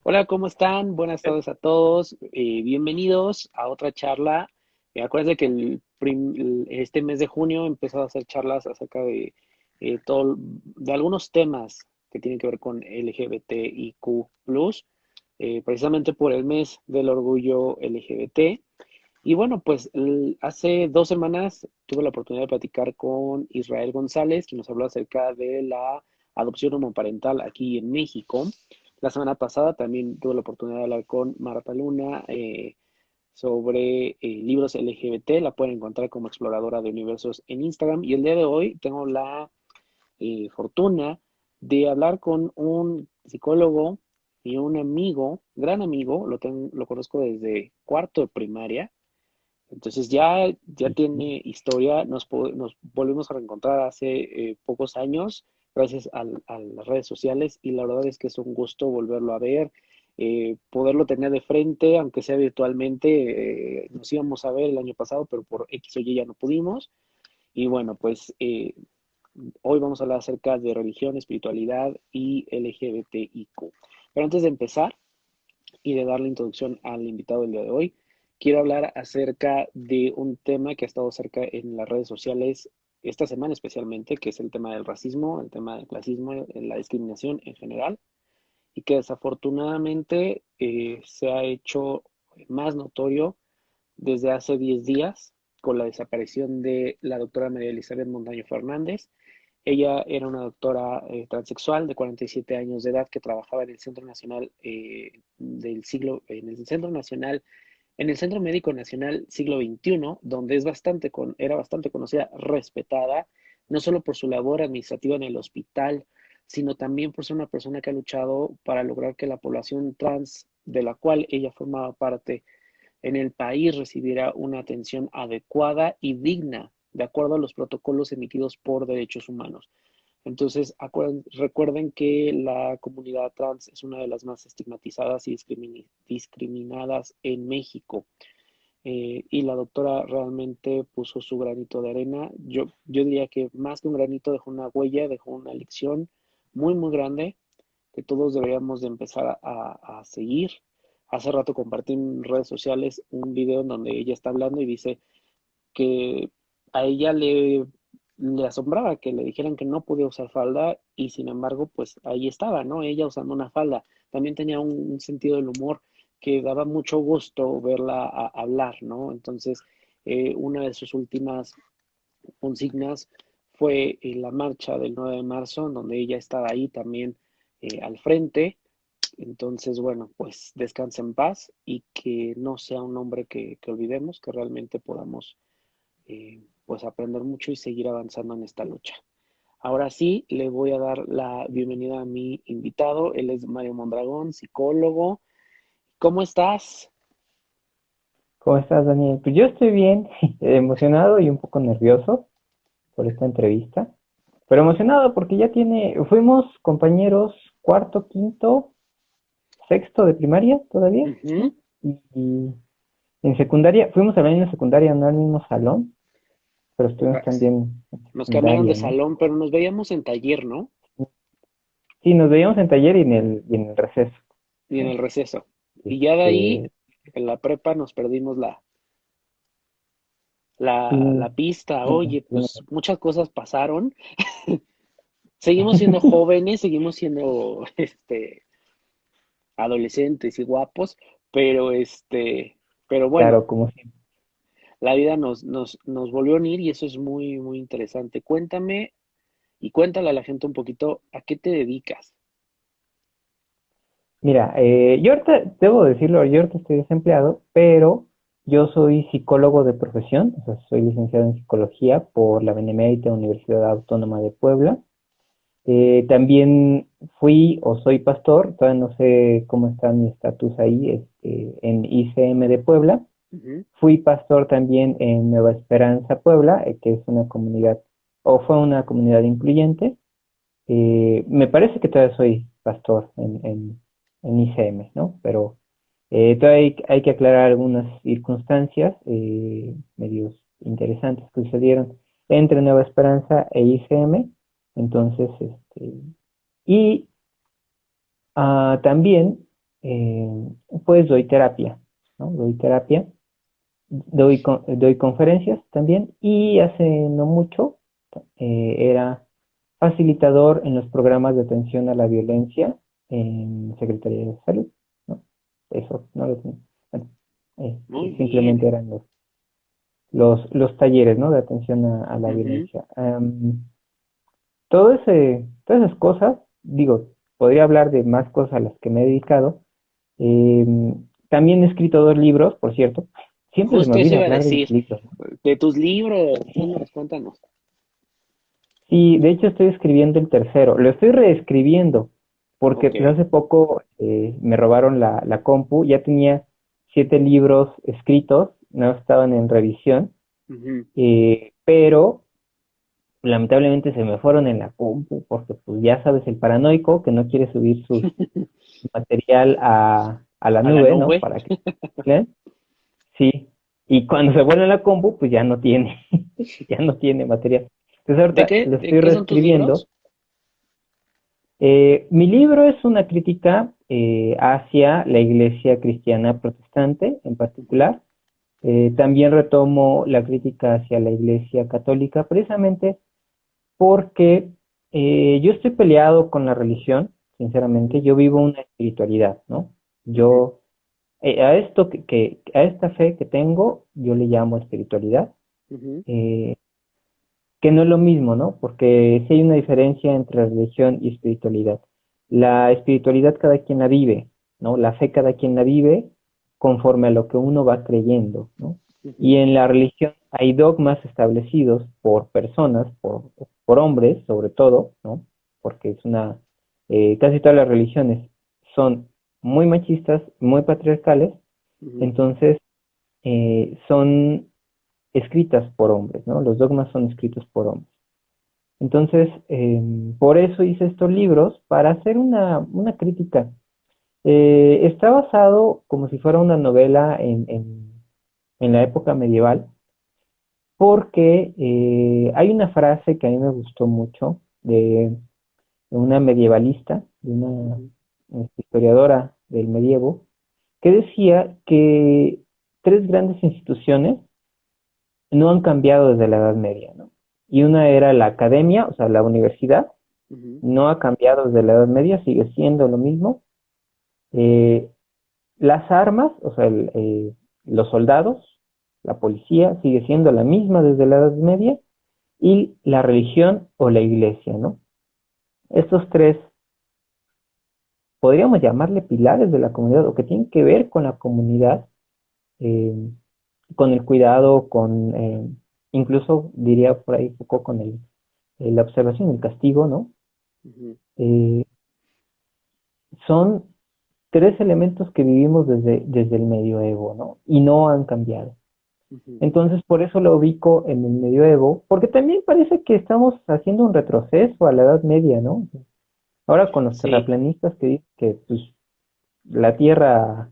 Hola, ¿cómo están? Buenas tardes a todos. Bienvenidos a otra charla. Acuérdense que este mes de junio he empezado a hacer charlas acerca de de algunos temas que tienen que ver con LGBTIQ+, precisamente por el mes del orgullo LGBT. Y bueno, pues hace 2 semanas tuve la oportunidad de platicar con Israel González, quien nos habló acerca de la adopción homoparental aquí en México. La semana pasada también tuve la oportunidad de hablar con Marta Luna sobre libros LGBT. La pueden encontrar como exploradora de universos en Instagram. Y el día de hoy tengo la fortuna de hablar con un psicólogo y un amigo, gran amigo, lo conozco desde cuarto de primaria. Entonces ya tiene historia, nos volvimos a reencontrar hace pocos años gracias a las redes sociales y la verdad es que es un gusto volverlo a ver, poderlo tener de frente, aunque sea virtualmente. Nos íbamos a ver el año pasado, pero por X o Y ya no pudimos. Y bueno, pues hoy vamos a hablar acerca de religión, espiritualidad y LGBTIQ. Pero antes de empezar, y de dar la introducción al invitado del día de hoy, quiero hablar acerca de un tema que ha estado cerca en las redes sociales esta semana especialmente, que es el tema del racismo, el tema del clasismo, la discriminación en general, y que desafortunadamente se ha hecho más notorio desde hace 10 días con la desaparición de la doctora María Elizabeth Montaño Fernández. Ella era una doctora transexual de 47 años de edad que trabajaba en el Centro Nacional en el Centro Nacional, en el Centro Médico Nacional Siglo XXI, donde era bastante conocida, respetada, no solo por su labor administrativa en el hospital, sino también por ser una persona que ha luchado para lograr que la población trans de la cual ella formaba parte en el país recibiera una atención adecuada y digna, de acuerdo a los protocolos emitidos por derechos humanos. Entonces, recuerden que la comunidad trans es una de las más estigmatizadas y discriminadas en México. Y la doctora realmente puso su granito de arena. Yo diría que más que un granito dejó una huella, dejó una lección muy, muy grande que todos deberíamos de empezar a seguir. Hace rato compartí en redes sociales un video en donde ella está hablando y dice que a ella le asombraba que le dijeran que no podía usar falda y sin embargo, pues ahí estaba, ¿no? Ella usando una falda. También tenía un sentido del humor que daba mucho gusto verla hablar, ¿no? Entonces, una de sus últimas consignas fue la marcha del 9 de marzo, en donde ella estaba ahí también al frente. Entonces, bueno, pues descansa en paz y que no sea un hombre que olvidemos, que realmente podamos pues aprender mucho y seguir avanzando en esta lucha. Ahora sí, le voy a dar la bienvenida a mi invitado. Él es Mario Mondragón, psicólogo. ¿Cómo estás? ¿Cómo estás, Daniel? Pues yo estoy bien, emocionado y un poco nervioso por esta entrevista, pero emocionado porque fuimos compañeros cuarto, quinto, sexto de primaria todavía, Ujú. ¿no? Y en secundaria, fuimos a la misma secundaria, no al mismo salón, pero estuvimos también en Nos cambiaron de secundaria, ¿no? salón, pero nos veíamos en taller, ¿no? Sí, nos veíamos en taller y en el receso. Y en ¿No? el receso. Y ya de ahí, Este, en la prepa, nos perdimos sí, la pista. en Oye, primer- pues muchas cosas pasaron. Seguimos siendo jóvenes, seguimos siendo adolescentes y guapos, pero pero bueno, claro, como siempre. la vida nos volvió a unir y eso es muy, muy interesante. Cuéntame y cuéntale a la gente un poquito a qué te dedicas. Mira, yo ahorita, debo decirlo, yo ahorita estoy desempleado, pero yo soy psicólogo de profesión, o sea, soy licenciado en psicología por la Benemérita Universidad Autónoma de Puebla. También fui o soy pastor, todavía no sé cómo está mi estatus ahí, en ICM de Puebla. Ujú. Fui pastor también en Nueva Esperanza, Puebla, que es una comunidad, o fue una comunidad incluyente. Me parece que todavía soy pastor en ICM, ¿no? Pero todavía hay que aclarar algunas circunstancias medios interesantes que sucedieron entre Nueva Esperanza e ICM. Entonces, y también eh, pues doy terapia, ¿no? Doy terapia, doy conferencias también y hace no mucho era facilitador en los programas de atención a la violencia en Secretaría de Salud, ¿no? Eso, no lo tenía. Bueno, Muy simplemente bien. eran los talleres, ¿no? De atención a la Ujú. violencia. Todas esas cosas, digo, podría hablar de más cosas a las que me he dedicado. También he escrito 2 libros, por cierto. Siempre se me Justo eso olvida iba a hablar de mis decir. libros, ¿no? De tus libros, cuéntanos. Sí, de hecho estoy escribiendo el tercero. Lo estoy reescribiendo porque Ok. pues, hace poco me robaron la compu. Ya tenía 7 libros escritos, no estaban en revisión, Ujú. pero lamentablemente se me fueron en la compu porque pues ya sabes, el paranoico que no quiere subir su material a la A la nube, ¿no? nube. Para que lean. Sí. Y cuando se vuelve la compu, pues ya no tiene, ya no tiene material. Entonces ahorita lo De estoy qué son tus reescribiendo. libros? Mi libro es una crítica hacia la iglesia cristiana protestante en Ujú. particular. También retomo la crítica hacia la iglesia católica, precisamente porque yo estoy peleado con la religión, sinceramente. Ujú. Yo vivo una espiritualidad, ¿no? Ujú. Yo, a esto a esta fe que tengo, yo le llamo espiritualidad. Ujú. eh, que no es lo mismo, ¿no? Porque sí hay una diferencia entre religión y espiritualidad. La espiritualidad cada quien la vive, ¿no? La fe cada quien la vive conforme a lo que uno va creyendo, ¿no? Y Ujú. en la religión hay dogmas establecidos por personas, por hombres sobre todo, ¿no? Porque casi todas las religiones son muy machistas, muy patriarcales, Ujú. entonces son escritas por hombres, ¿no? Los dogmas son escritos por hombres. Entonces, por eso hice estos libros, para hacer una crítica. Está basado como si fuera una novela en la época medieval, porque hay una frase que a mí me gustó mucho de una medievalista, de una Ujú. historiadora del medievo, que decía que 3 grandes instituciones no han cambiado desde la Edad Media, ¿no? Y una era la academia, o sea, la universidad, Ujú. no ha cambiado desde la Edad Media, sigue siendo lo mismo. Eh, las armas, o sea, los soldados, la policía, sigue siendo la misma desde la Edad Media, y la religión o la iglesia, ¿no? Estos tres, podríamos llamarle pilares de la comunidad, o que tienen que ver con la comunidad, eh, con el cuidado, incluso diría por ahí un poco con la observación, el castigo, ¿no? Ujú. Eh, son 3 elementos que vivimos desde el medioevo, ¿no? Y no han cambiado. Ujú. Entonces, por eso lo ubico en el medioevo, porque también parece que estamos haciendo un retroceso a la Edad Media, ¿no? Ahora con los Sí. terraplanistas que dicen que pues, la Tierra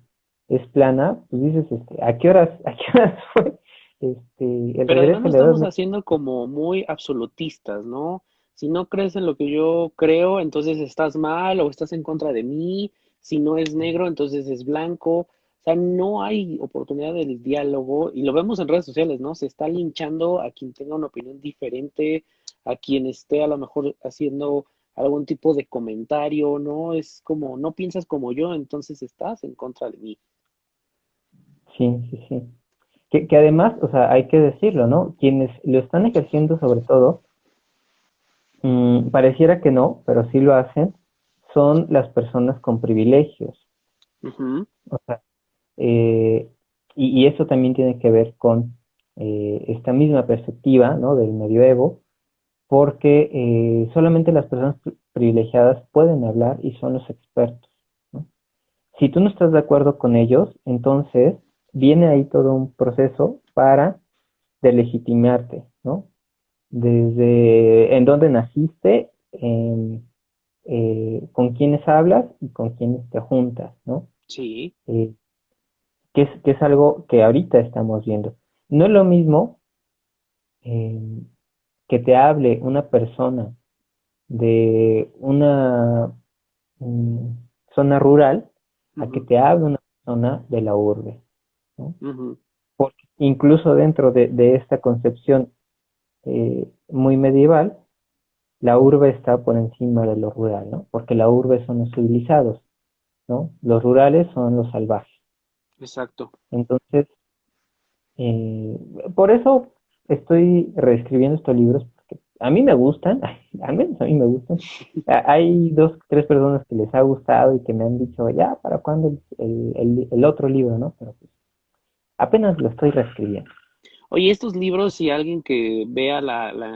es plana, pues dices, a qué horas fue el Pero además regreso lo a la Edad estamos Media? haciendo como muy absolutistas, ¿no? Si no crees en lo que yo creo, entonces estás mal o estás en contra de mí. Si no es negro, entonces es blanco. O sea, no hay oportunidad del diálogo y lo vemos en redes sociales, ¿no? Se está linchando a quien tenga una opinión diferente, a quien esté a lo mejor haciendo algún tipo de comentario, ¿no? Es como, no piensas como yo, entonces estás en contra de mí. Sí, sí, sí. Que además, o sea, hay que decirlo, ¿no? Quienes lo están ejerciendo sobre todo, pareciera que no, pero sí lo hacen, son las personas con privilegios. Ujú. O sea, eh, y eso también tiene que ver con esta misma perspectiva, ¿no? Del medioevo, porque solamente las personas privilegiadas pueden hablar y son los expertos, ¿no? Si tú no estás de acuerdo con ellos, entonces viene ahí todo un proceso para delegitimarte, ¿no? Desde en dónde naciste, con quiénes hablas y con quiénes te juntas, ¿no? Sí. Eh, que es algo que ahorita estamos viendo. No es lo mismo eh, que te hable una persona de una mm, zona rural a que Ujú, te hable una persona de la urbe, ¿no? ujú. Porque incluso dentro de esta concepción muy medieval, la urbe está por encima de lo rural, ¿no? Porque la urbe son los civilizados, ¿no? Los rurales son los salvajes. Exacto. Entonces, eh, por eso estoy reescribiendo estos libros, porque a mí me gustan, al menos a mí me gustan. Hay dos, tres personas que les ha gustado y que me han dicho, ya, ¿para cuándo el otro libro, no? Pero pues, apenas lo estoy reescribiendo. Oye, estos libros, si alguien que vea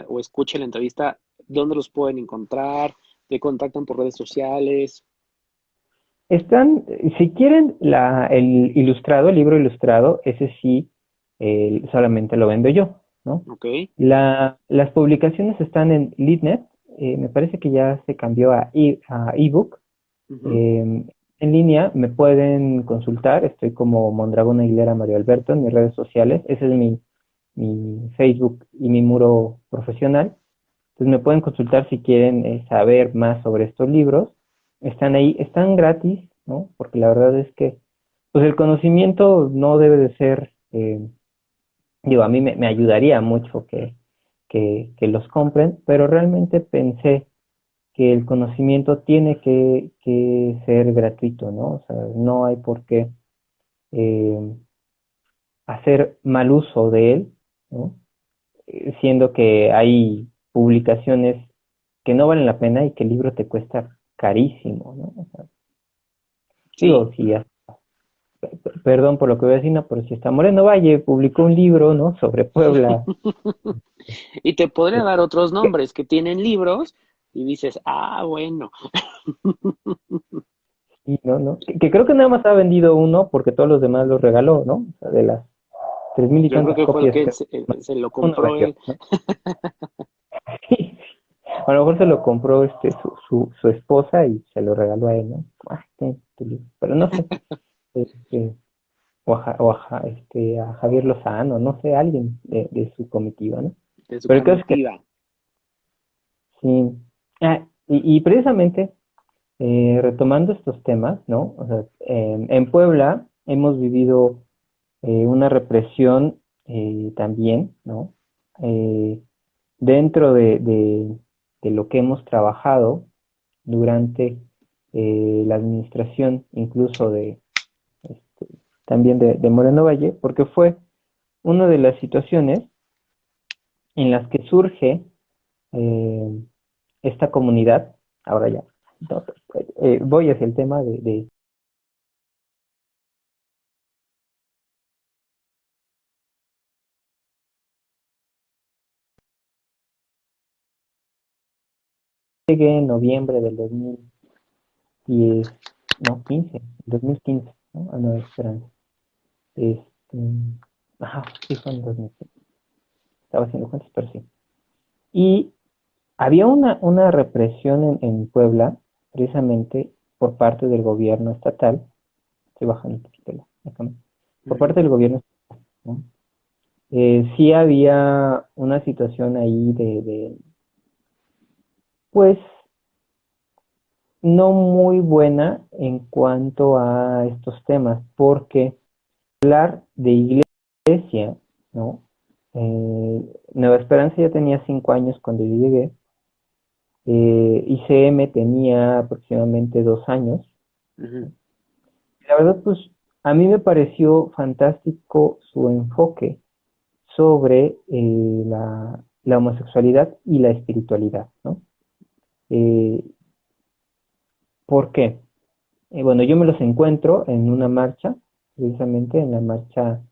o escuche la entrevista, ¿dónde los pueden encontrar? ¿Te contactan por redes sociales? Están, si quieren el ilustrado, el libro ilustrado, ese sí, solamente lo vendo yo, ¿no? Ok. Las publicaciones están en Litnet, me parece que ya se cambió a ebook. Ujú. Eh, en línea me pueden consultar, estoy como Mondragón Aguilera Mario Alberto en mis redes sociales, ese es mi Facebook y mi muro profesional. Entonces me pueden consultar si quieren saber más sobre estos libros. Están ahí, están gratis, ¿no? Porque la verdad es que, pues el conocimiento no debe de ser, digo, a mí me ayudaría mucho que los compren, pero realmente pensé que el conocimiento tiene que ser gratuito, ¿no? O sea, no hay por qué eh, hacer mal uso de él, ¿no? Siendo que hay publicaciones que no valen la pena y que el libro te cuesta carísimo, ¿no? O sea, Sí. digo, si perdón por lo que voy a decir, no, pero si está Moreno Valle publicó un libro, ¿no? Sobre Puebla, Y te podría que, dar otros que- nombres que tienen libros y dices, bueno, y no, no, que creo que nada más ha vendido uno porque todos los demás los regaló, ¿no? O sea, de las 3000 y yo creo tantas que fue el copias que que se lo uno compró vendió, él. ¿no? A lo mejor se lo compró su esposa y se lo regaló a él, ¿no? Ah, ten tu libro. Pero no sé, este, a Javier Lozano, no sé, alguien de su comitiva, ¿no? De su Pero el caso es que comitiva. sí. Y precisamente, retomando estos temas, ¿no? O sea, en Puebla hemos vivido una represión también, ¿no? Eh, dentro de lo que hemos trabajado durante la administración, incluso este, también de Moreno Valle, porque fue una de las situaciones en las que surge eh, esta comunidad. Ahora ya, no, voy hacia el tema de llegué en noviembre del 2010, no, 15, 2015, ¿no? A Nueva Esperanza. Este, ajá, sí fue en 2015. Estaba haciendo cuentas, pero sí. Y había una represión en Puebla, precisamente por parte del gobierno estatal. Estoy bajando un poquito la cámara. Por Ujú. parte del gobierno, ¿no? Sí había una situación ahí pues, no muy buena en cuanto a estos temas, porque hablar de iglesia, ¿no? Nueva Esperanza ya tenía 5 años cuando yo llegué, ICM tenía aproximadamente 2 años. Ujú. La verdad, pues a mí me pareció fantástico su enfoque sobre la homosexualidad y la espiritualidad, ¿no? Eh, ¿Por qué? Bueno, yo me los encuentro en una marcha, precisamente en la marcha,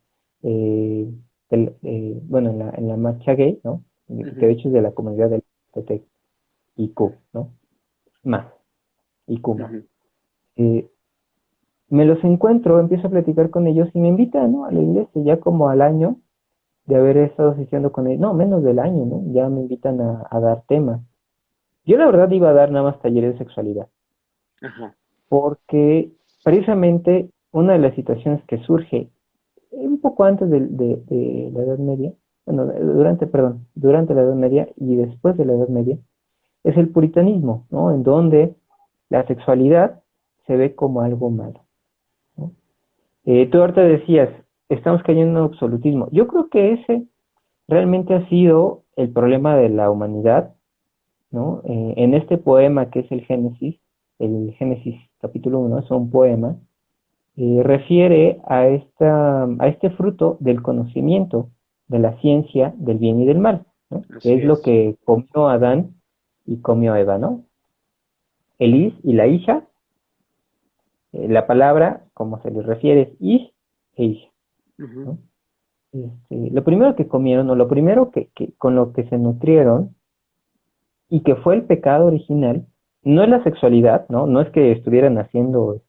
eh, bueno, en la marcha gay, ¿no? Que de Ujú. hecho es de la comunidad del LGBTIQ, ¿no? Más, IQ más. Ujú. Eh, Me los encuentro, empiezo a platicar con ellos y me invitan, ¿no? A la iglesia, ya como al año de haber estado asistiendo con ellos, no, menos del año, ¿no? Ya me invitan a dar temas. Yo la verdad iba a dar nada más talleres de sexualidad, Ajá. porque precisamente una de las situaciones que surge un poco antes de la Edad Media, bueno, durante la Edad Media y después de la Edad Media, es el puritanismo, ¿no? En donde la sexualidad se ve como algo malo. Tú ahorita decías, estamos cayendo en un absolutismo. Yo creo que ese realmente ha sido el problema de la humanidad, ¿no? En este poema que es el Génesis capítulo 1 es un poema, refiere a este fruto del conocimiento de la ciencia del bien y del mal, ¿no? Que Así es lo es. que comió Adán y comió Eva, ¿no? El is y la isha, la palabra, como se les refiere, es is e isha, Ujú, ¿no? Lo primero que comieron, o lo primero con lo que se nutrieron, y que fue el pecado original, no es la sexualidad, ¿no? No es que estuvieran haciendo,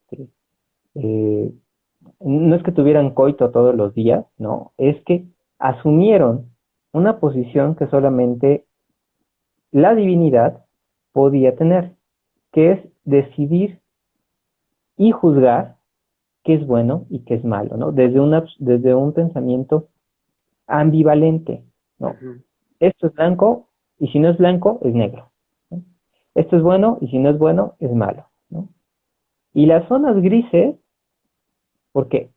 eh, no es que tuvieran coito todos los días, no, es que asumieron una posición que solamente la divinidad podía tener, que es decidir y juzgar qué es bueno y qué es malo, ¿no? Desde un pensamiento ambivalente, ¿no? ujú, Esto es blanco y si no es blanco es negro, ¿no? Esto es bueno y si no es bueno es malo, ¿no? Y las zonas grises, porque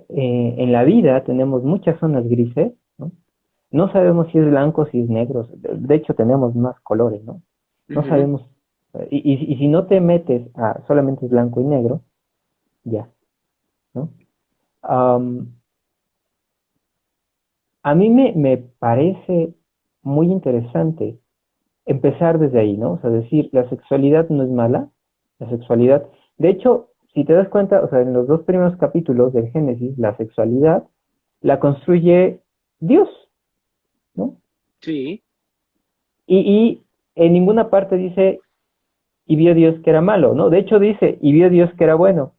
en la vida tenemos muchas zonas grises, ¿no? No sabemos si es blanco, si es negro, de hecho tenemos más colores, ¿no? No ujú. sabemos, y si no te metes a solamente es blanco y negro, ya, ¿no? Am, a mí me parece muy interesante empezar desde ahí, ¿no? O sea, decir, la sexualidad no es mala, la sexualidad, de hecho, si te das cuenta, o sea, en los dos primeros capítulos del Génesis, la sexualidad la construye Dios, ¿no? Sí. Y en ninguna parte dice, y vio Dios que era malo, ¿no? De hecho dice, y vio Dios que era bueno.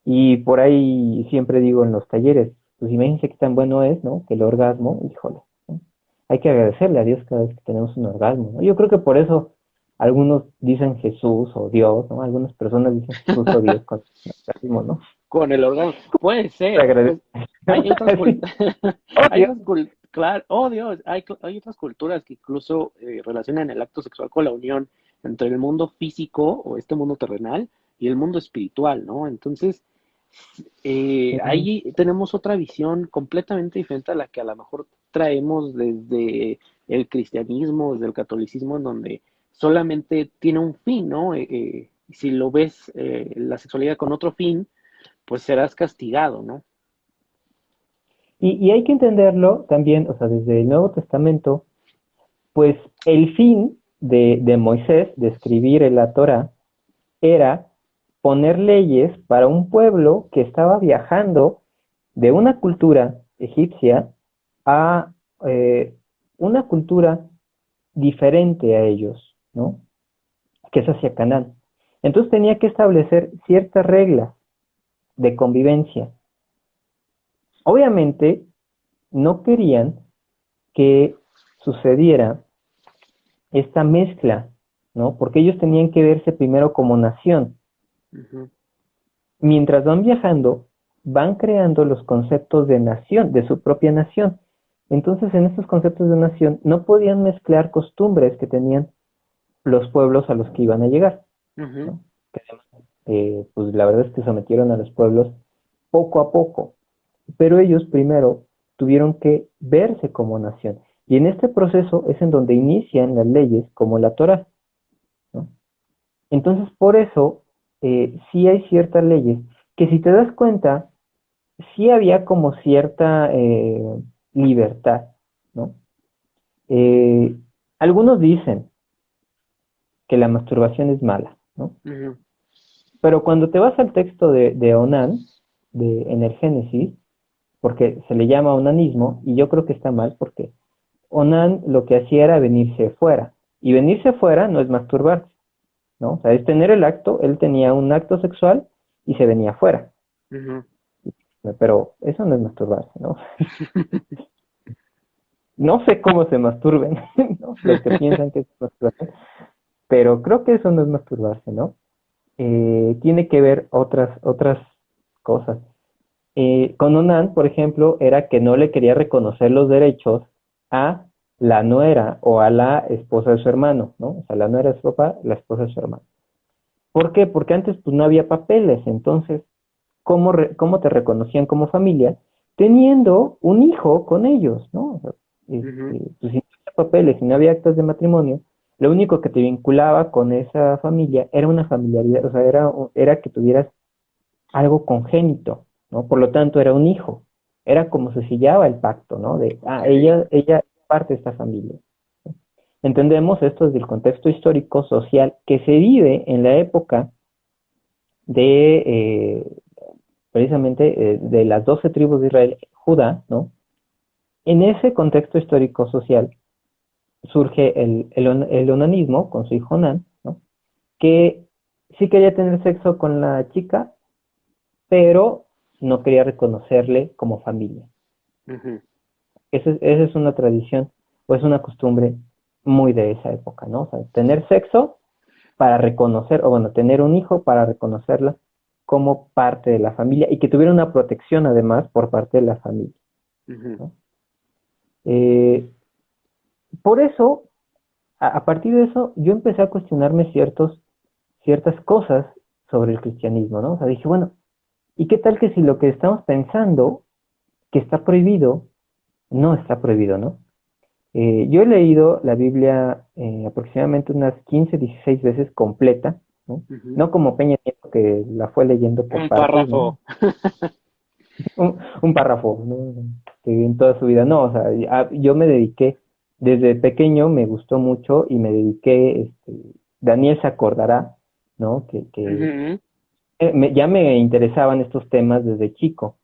Y por ahí siempre digo en los talleres, pues imagínense qué tan bueno es, ¿no? Que el orgasmo, híjole, ¿no? Hay que agradecerle a Dios cada vez que tenemos un orgasmo, ¿no? Yo creo que por eso algunos dicen Jesús o Dios, ¿no? Algunas personas dicen Jesús o Dios con el orgasmo, ¿no? Con el órgano. Puede ser. Agradec- Pues hay otras Así, oh hay Dios. otras claro, oh Dios, hay otras culturas que incluso relacionan el acto sexual con la unión entre el mundo físico o este mundo terrenal y el mundo espiritual, ¿no? Entonces, Sí. ahí tenemos otra visión completamente diferente a la que a lo mejor traemos desde el cristianismo, desde el catolicismo, en donde solamente tiene un fin, ¿no? Si lo ves la sexualidad con otro fin, pues serás castigado, ¿no? Y hay que entenderlo también, o sea, desde el Nuevo Testamento, pues el fin de Moisés, de escribir en la Torah, era poner leyes para un pueblo que estaba viajando de una cultura egipcia a una cultura diferente a ellos, ¿no? Que es hacia Canaán. Entonces tenía que establecer ciertas reglas de convivencia. Obviamente no querían que sucediera esta mezcla, ¿no? Porque ellos tenían que verse primero como nación. Ujú, Mientras van viajando, van creando los conceptos de nación, de su propia nación. Entonces, en estos conceptos de nación no podían mezclar costumbres que tenían los pueblos a los que iban a llegar, ujú. ¿no? Que además, pues la verdad es que sometieron a los pueblos poco a poco, pero ellos primero tuvieron que verse como nación. Y en este proceso es en donde inician las leyes como la Torah, ¿no? Entonces, por eso, sí hay ciertas leyes que si te das cuenta, sí había como cierta libertad, ¿no? Eh, algunos dicen que la masturbación es mala, ¿no? Ujú, Pero cuando te vas al texto de Onán, en el Génesis, porque se le llama onanismo, y yo creo que está mal porque Onán lo que hacía era venirse fuera, y venirse fuera no es masturbarse, ¿no? O sea, es tener el acto, él tenía un acto sexual y se venía fuera, ujú. pero eso no es masturbarse, ¿no? No sé cómo se masturben, ¿no? Los que piensan que es masturbación, pero creo que eso no es masturbarse, ¿no? Tiene que ver otras cosas. Con Onan, por ejemplo, era que no le quería reconocer los derechos a la nuera o a la esposa de su hermano, ¿no? O sea, la nuera de su papá, la esposa de su hermano. ¿Por qué? Porque antes pues no había papeles, entonces cómo te reconocían como familia, teniendo un hijo con ellos, ¿no? O sea, Ujú. pues, si no había papeles, si no había actas de matrimonio, lo único que te vinculaba con esa familia era una familiaridad, o sea, era que tuvieras algo congénito, ¿no? Por lo tanto, era un hijo. Era como se sellaba el pacto, ¿no? De, Ok. ella es parte de esta familia. Entendemos esto desde el contexto histórico social que se vive en la época de, precisamente, de las 12 tribus de Israel, Judá, ¿no? En ese contexto histórico social surge el onanismo con su hijo Nan, ¿no? Que sí quería tener sexo con la chica, pero no quería reconocerle como familia. Ujú. Esa es una tradición o es una costumbre muy de esa época, ¿no? O sea, tener sexo para reconocer, o bueno, tener un hijo para reconocerla como parte de la familia y que tuviera una protección además por parte de la familia, Ujú. ¿no? Eh, por eso, a partir de eso, yo empecé a cuestionarme ciertas cosas sobre el cristianismo, ¿no? O sea, dije, bueno, ¿y qué tal que si lo que estamos pensando que está prohibido, no está prohibido, ¿no? Yo he leído la Biblia aproximadamente unas 15, 16 veces completa, ¿no? Ujú. No como Peña Nieto que la fue leyendo por Un partes, párrafo. ¿no? Un párrafo, ¿no? En toda su vida. No, o sea, yo me dediqué, desde pequeño me gustó mucho y me dediqué, Daniel se acordará, ¿no? Que Ujú. ya me interesaban estos temas desde chico.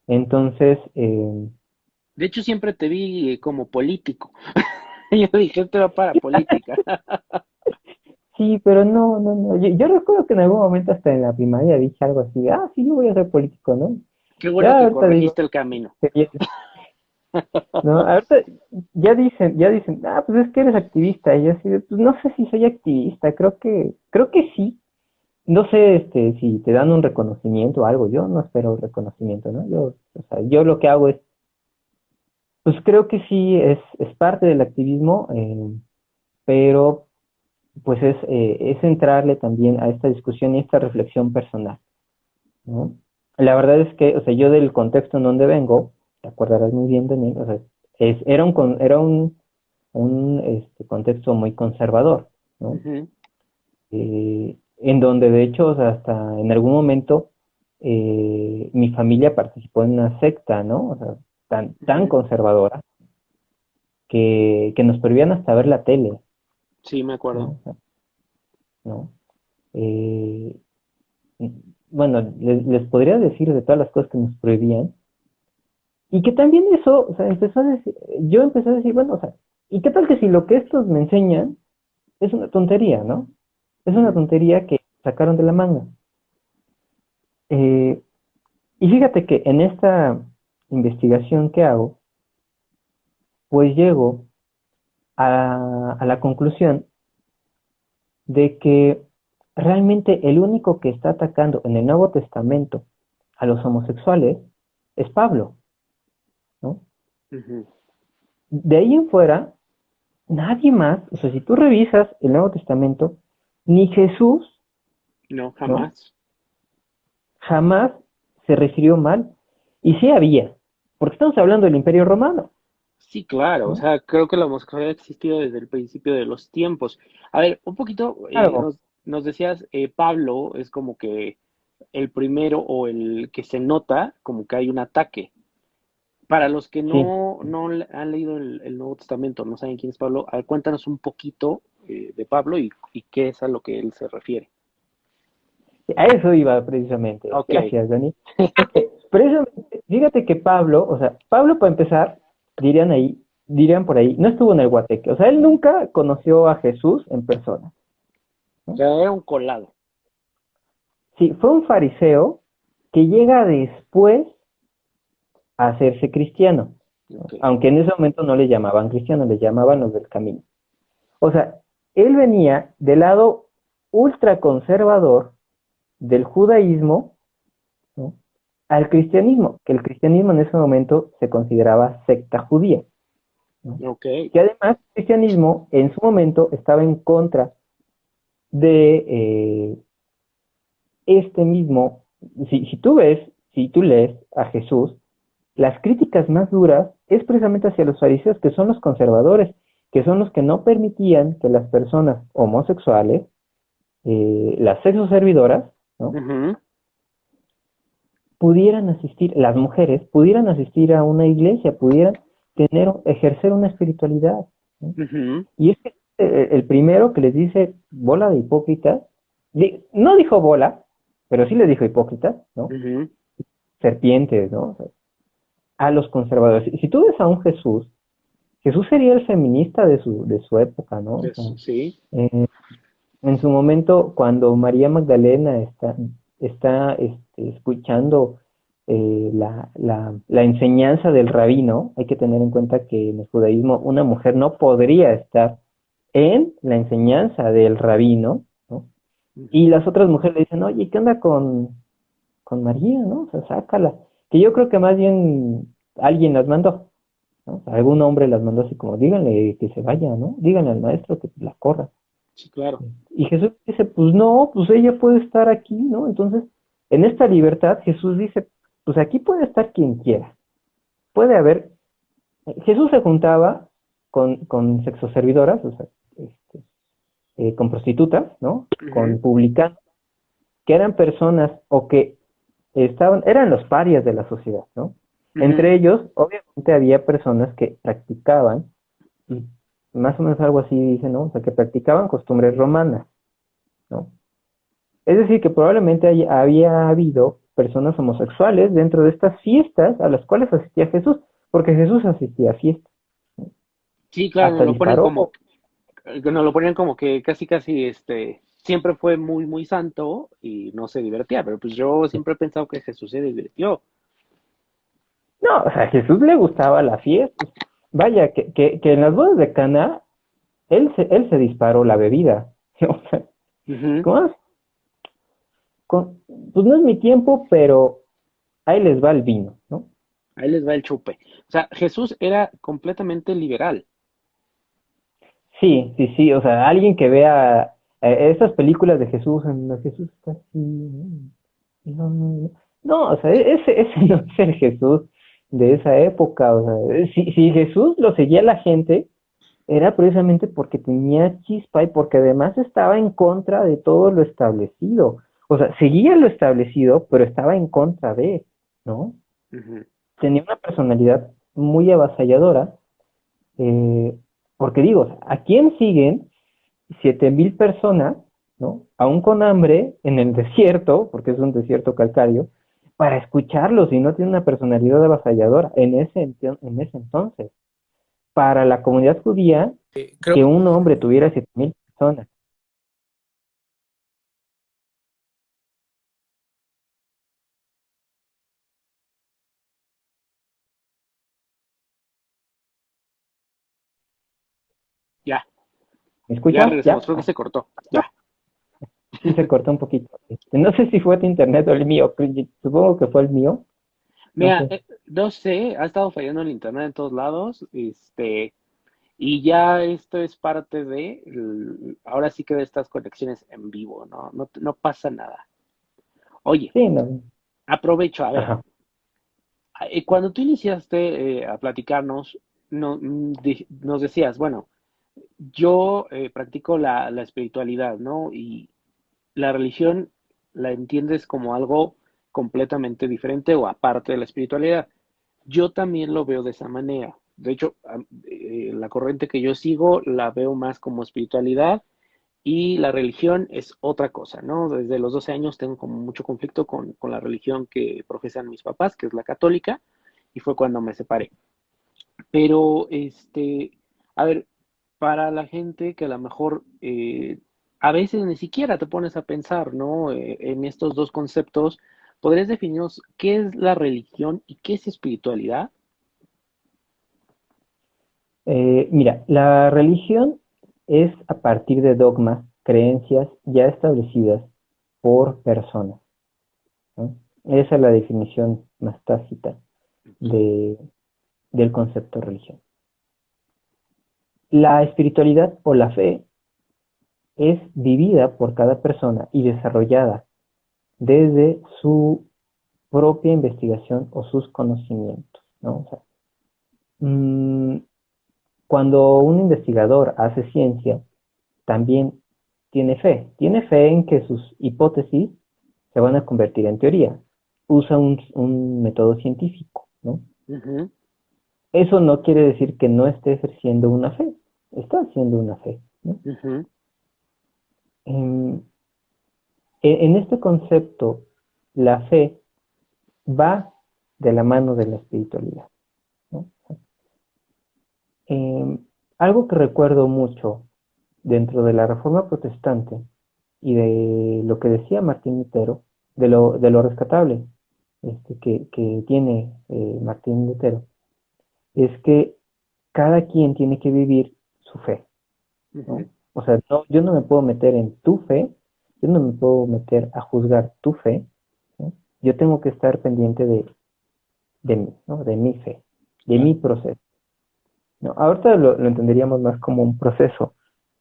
Entonces, De hecho, siempre te vi como político. Yo dije, este va para política. sí, pero no. Yo recuerdo que en algún momento hasta en la primaria dije algo así, sí, yo voy a ser político, ¿no? Qué bueno Ya que ahorita digo, corregiste el camino. que bien, ¿no? Ahorita ya dicen, pues es que eres activista. Y yo así, pues no sé si soy activista, creo que sí. No sé, si te dan un reconocimiento o algo, yo no espero reconocimiento, ¿no? O sea, yo lo que hago es, pues creo que sí es parte del activismo, pero pues es entrarle también a esta discusión y esta reflexión personal, ¿no? La verdad es que, o sea, yo del contexto en donde vengo, te acordarás muy bien de mí, o sea, era un contexto muy conservador, ¿no? Ujú. En donde de hecho, o sea, hasta en algún momento mi familia participó en una secta, ¿no? O sea, tan Ujú. conservadora que nos prohibían hasta ver la tele, Sí, me ¿no? acuerdo. O sea, ¿no? Eh, bueno, les podría decir de todas las cosas que nos prohibían, y que también eso, o sea, yo empecé a decir, bueno, o sea, ¿y qué tal que si lo que estos me enseñan es una tontería, ¿no? Es una Ujú. tontería que sacaron de la manga. Eh, y fíjate que en esta investigación que hago, pues llego a la conclusión de que realmente el único que está atacando en el Nuevo Testamento a los homosexuales es Pablo, ¿no? Ujú. De ahí en fuera, nadie más, o sea, si tú revisas el Nuevo Testamento, ni Jesús, No, ¿no? jamás. Jamás se refirió mal. Y sí había, porque estamos hablando del Imperio Romano, Sí, claro, o ¿no? sea, creo que la homosexualidad ha existido desde el principio de los tiempos. A ver, un poquito, Claro, nos decías, Pablo es como que el primero o el que se nota como que hay un ataque. Para los que sí. han leído el Nuevo Testamento, no saben quién es Pablo, a ver, cuéntanos un poquito de Pablo y qué es a lo que él se refiere. A eso iba precisamente. Ok. Gracias, Dani. Porque precisamente, fíjate que Pablo, o sea, Pablo para empezar, dirían por ahí, no estuvo en el Guateque. O sea, él nunca conoció a Jesús en persona, O ¿no? sea, era un colado. Sí, fue un fariseo que llega después a hacerse cristiano, ¿no? Ok. Aunque en ese momento no le llamaban cristiano, le llamaban los del camino. O sea, él venía del lado ultraconservador del judaísmo, ¿no? Al cristianismo, que el cristianismo en ese momento se consideraba secta judía, ¿no? Ok. Que además el cristianismo en su momento estaba en contra de este mismo si tú ves, si tú lees a Jesús, las críticas más duras es precisamente hacia los fariseos, que son los conservadores, que son los que no permitían que las personas homosexuales, las sexoservidoras, ¿no? Ujú, Pudieran asistir, las mujeres pudieran asistir a una iglesia, pudieran ejercer una espiritualidad, ¿no? ujú, Y es que el primero que les dice bola de hipócritas, no dijo bola, pero sí les dijo hipócritas, ¿no? ujú. Serpientes, ¿no? O sea, a los conservadores. Si tú ves a un Jesús, Jesús sería el feminista de su época, ¿no? O sea, Sí. eh, en su momento, cuando María Magdalena escuchando la enseñanza del rabino, hay que tener en cuenta que en el judaísmo una mujer no podría estar en la enseñanza del rabino, ¿no? Y Ujú. las otras mujeres le dicen, oye, ¿qué onda con María, no? O sea, sácala. Que yo creo que más bien alguien las mandó, ¿no? O sea, algún hombre las mandó así como, díganle que se vaya, ¿no? Díganle al maestro que la corra. Sí, claro. Y Jesús dice, pues no, pues ella puede estar aquí, ¿no? Entonces, en esta libertad, Jesús dice, pues aquí puede estar quien quiera. Puede haber, Jesús se juntaba con sexoservidoras, o sea, con prostitutas, ¿no? Ujú, Con publicanos, que eran personas o que eran los parias de la sociedad, ¿no? ujú. Entre ellos, obviamente, había personas que practicaban, y más o menos algo así dice, ¿no? O sea, que practicaban costumbres romanas, ¿no? Es decir, que probablemente había habido personas homosexuales dentro de estas fiestas a las cuales asistía Jesús, porque Jesús asistía a fiestas, ¿no? Sí, claro, Hasta disparó. nos lo ponían como que casi casi siempre fue muy muy santo y no se divertía, pero pues yo siempre he pensado que Jesús se divirtió. No, o sea, a Jesús le gustaba la fiesta. Vaya, que en las bodas de Cana, él se disparó la bebida. O sea, Ujú. ¿cómo? Pues no es mi tiempo, pero ahí les va el vino, ¿no? Ahí les va el chupe. O sea, Jesús era completamente liberal. Sí, sí, sí, o sea, alguien que vea esas películas de Jesús, en las que Jesús está así, no, no, no, no, o sea, ese no es el Jesús de esa época, o sea, si Jesús lo seguía la gente, era precisamente porque tenía chispa y porque además estaba en contra de todo lo establecido, o sea, seguía lo establecido, pero estaba en contra de, ¿no? Ujú. Tenía una personalidad muy avasalladora, eh, porque digo, ¿a quién siguen 7,000 personas, ¿no? Aún con hambre, en el desierto, porque es un desierto calcáreo, para escucharlos y no tiene una personalidad avasalladora en ese entonces? Para la comunidad judía, Creo que que un hombre tuviera 7,000 personas. ya, ¿Me ya escuchas? regresamos. ¿Ya? Creo que Ah, se cortó. no, Ya. sí se cortó un poquito. No sé si fue tu internet o el mío, supongo que fue el mío, no Mira, sé. no sé, ha estado fallando el internet en todos lados, y ya esto es parte ahora sí que de estas conexiones en vivo, ¿no? No, no pasa nada. Oye, Sí, no. aprovecho, a ver, Ajá. cuando tú iniciaste a platicarnos, nos decías, bueno, yo practico la espiritualidad, ¿no? Y la religión la entiendes como algo completamente diferente o aparte de la espiritualidad. Yo también lo veo de esa manera. De hecho, la corriente que yo sigo la veo más como espiritualidad y la religión es otra cosa, ¿no? Desde los 12 años tengo como mucho conflicto con la religión que profesan mis papás, que es la católica, y fue cuando me separé. Pero, a ver, para la gente que a lo mejor a veces ni siquiera te pones a pensar, ¿no? En estos dos conceptos, ¿podrías definirnos qué es la religión y qué es espiritualidad? Mira, la religión es a partir de dogmas, creencias ya establecidas por personas, ¿no? Esa es la definición más tácita de, del concepto de religión. La espiritualidad o la fe es vivida por cada persona y desarrollada desde su propia investigación o sus conocimientos, ¿no? O sea, mm, cuando un investigador hace ciencia, también tiene fe en que sus hipótesis se van a convertir en teoría. Usa un método científico, ¿no? Ujú, Eso no quiere decir que no esté ejerciendo una fe, está haciendo una fe, ¿no? ujú, En, en este concepto, la fe va de la mano de la espiritualidad, ¿no? Eh, Algo que recuerdo mucho dentro de la Reforma Protestante y de lo que decía Martín Lutero, de lo rescatable que tiene Martín Lutero, es que cada quien tiene que vivir su fe, ¿no? ujú, O sea, no, yo no me puedo meter en tu fe, yo no me puedo meter a juzgar tu fe, ¿no? Yo tengo que estar pendiente de mí, ¿no? De mi fe, de mi claro. proceso, ¿no? Ahorita lo entenderíamos más como un proceso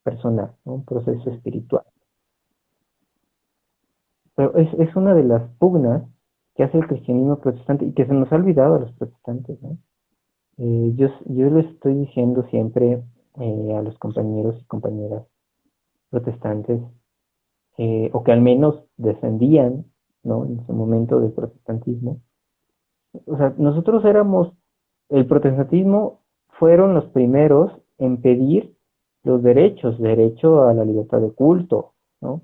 personal, ¿no? Un proceso Ujú, espiritual. Pero es una de las pugnas que hace el cristianismo protestante y que se nos ha olvidado a los protestantes, ¿no? Yo les estoy diciendo siempre a los compañeros y compañeras protestantes, o que al menos descendían, ¿no? En su momento del protestantismo. O sea, nosotros éramos, el protestantismo fueron los primeros en pedir los derechos, derecho a la libertad de culto, ¿no?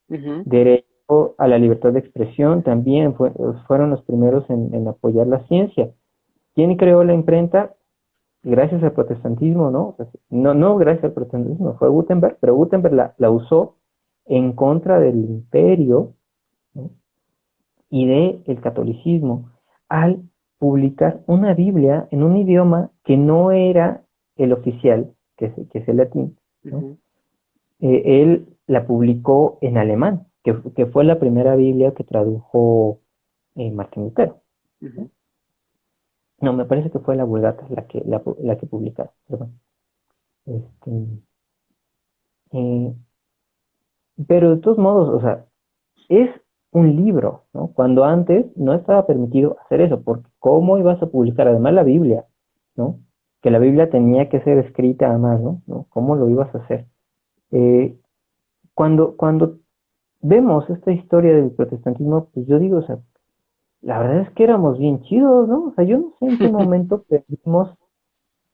ujú, Derecho a la libertad de expresión también, fueron los primeros en apoyar la ciencia. ¿Quién creó la imprenta? Gracias al protestantismo, ¿no? O sea, no gracias al protestantismo, fue Gutenberg, pero Gutenberg la usó en contra del imperio, ¿no? Y del catolicismo al publicar una Biblia en un idioma que no era el oficial, que es el latín, ¿no? ujú, Él la publicó en alemán, que fue la primera Biblia que tradujo Martín Lutero, ¿no? ujú. No, me parece que fue la Vulgata la que publicaron, perdón. Este, eh, pero de todos modos, o sea, es un libro, ¿no? Cuando antes no estaba permitido hacer eso, porque ¿cómo ibas a publicar además la Biblia, ¿no? Que la Biblia tenía que ser escrita a mano, ¿no? ¿Cómo lo ibas a hacer? Eh, cuando vemos esta historia del protestantismo, pues yo digo, o sea, la verdad es que éramos bien chidos, ¿no? O sea, yo no sé en qué momento perdimos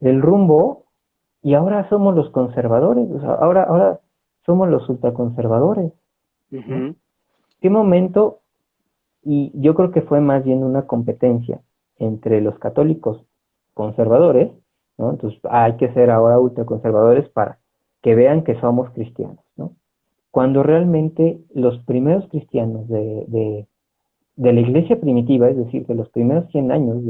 el rumbo y ahora somos los conservadores, o sea, ahora somos los ultraconservadores, ¿no? Ujú, ¿Qué momento? Y yo creo que fue más bien una competencia entre los católicos conservadores, ¿no? Entonces hay que ser ahora ultraconservadores para que vean que somos cristianos, ¿no? Cuando realmente los primeros cristianos de la iglesia primitiva, es decir, de los primeros 100 años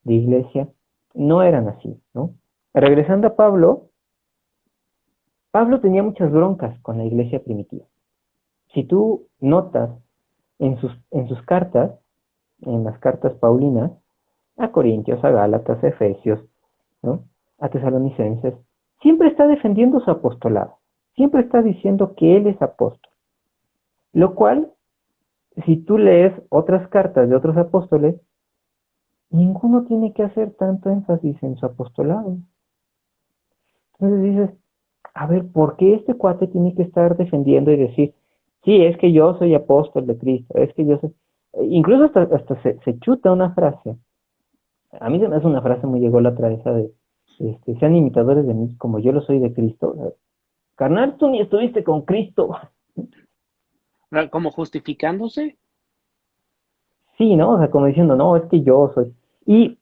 de iglesia, no eran así, ¿no? Regresando a Pablo, Pablo tenía muchas broncas con la iglesia primitiva. Si tú notas en sus cartas, en las cartas paulinas, a Corintios, a Gálatas, a Efesios, ¿no? A Tesalonicenses, siempre está defendiendo su apostolado, siempre está diciendo que él es apóstol, lo cual, si tú lees otras cartas de otros apóstoles, ninguno tiene que hacer tanto énfasis en su apostolado. Entonces dices, a ver, ¿por qué este cuate tiene que estar defendiendo y decir, sí, es que yo soy apóstol de Cristo, es que yo soy... Incluso hasta se chuta una frase. A mí se me hace una frase muy ególatra esa de, sean imitadores de mí como yo lo soy de Cristo. O sea, carnal, tú ni estuviste con Cristo. Como justificándose. Sí, ¿no? O sea, como diciendo, no, es que yo soy. Y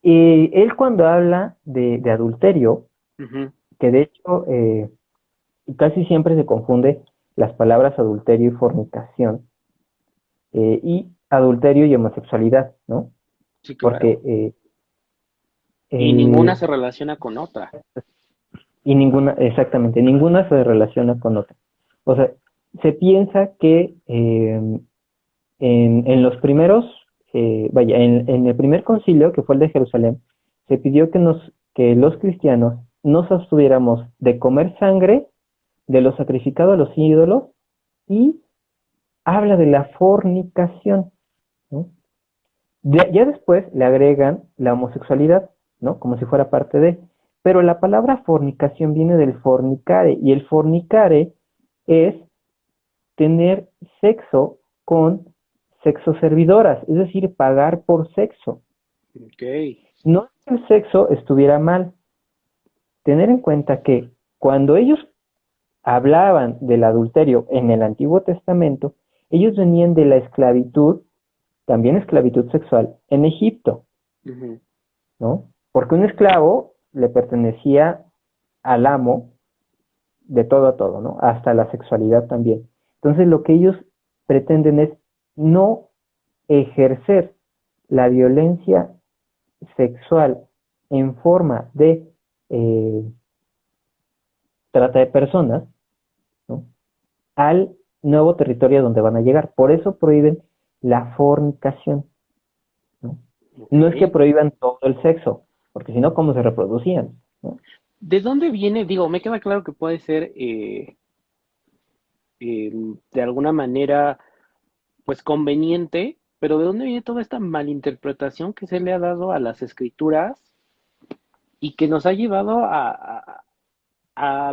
él cuando habla de adulterio, Ujú, que de hecho casi siempre se confunde las palabras adulterio y fornicación, y adulterio y homosexualidad, ¿no? sí, Porque claro. Y ninguna se relaciona con otra. y ninguna, exactamente, ninguna se relaciona con otra. O sea, se piensa que en los primeros, vaya, en el primer concilio, que fue el de Jerusalén, se pidió que los cristianos nos abstuviéramos de comer sangre de los sacrificados a los ídolos y habla de la fornicación, ¿no? Ya después le agregan la homosexualidad, ¿no? Como si fuera parte de. Pero la palabra fornicación viene del fornicare, y el fornicare es tener sexo con sexoservidoras, es decir, pagar por sexo. Ok. No es que el sexo estuviera mal. Tener en cuenta que cuando ellos hablaban del adulterio en el Antiguo Testamento, ellos venían de la esclavitud, también esclavitud sexual, en Egipto, Ujú. ¿no? Porque un esclavo le pertenecía al amo de todo a todo, ¿no? Hasta la sexualidad también. Entonces lo que ellos pretenden es no ejercer la violencia sexual en forma de eh, trata de personas, ¿no? Al nuevo territorio donde van a llegar. Por eso prohíben la fornicación, ¿no? Ok. No es que prohíban todo el sexo, porque si no, ¿cómo se reproducían? ¿No? ¿De dónde viene? Digo, me queda claro que puede ser de alguna manera, pues conveniente, pero ¿de dónde viene toda esta malinterpretación que se le ha dado a las escrituras y que nos ha llevado a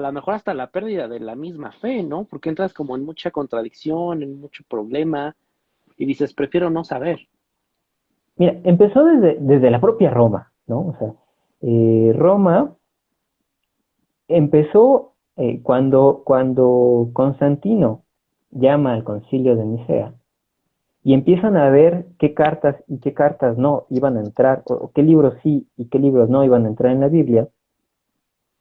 lo mejor hasta la pérdida de la misma fe, ¿no? Porque entras como en mucha contradicción, en mucho problema y dices, prefiero no saber. Mira, empezó desde la propia Roma, ¿no? O sea, Roma empezó cuando Constantino llama al concilio de Nicea y empiezan a ver qué cartas y qué cartas no iban a entrar, o qué libros sí y qué libros no iban a entrar en la Biblia,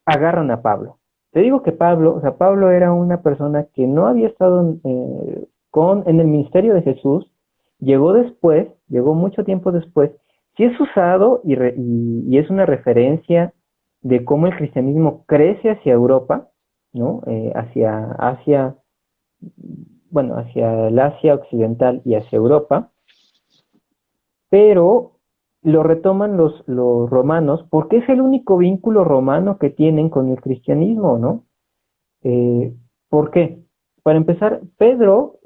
agarran a Pablo. Te digo que Pablo, o sea, Pablo era una persona que no había estado en el ministerio de Jesús, llegó después, llegó mucho tiempo después, sí es usado y es una referencia de cómo el cristianismo crece hacia Europa, ¿no? Hacia Asia, bueno, hacia el Asia occidental y hacia Europa, pero lo retoman los romanos porque es el único vínculo romano que tienen con el cristianismo, ¿no? Eh, ¿Por qué? Para empezar, Pedro,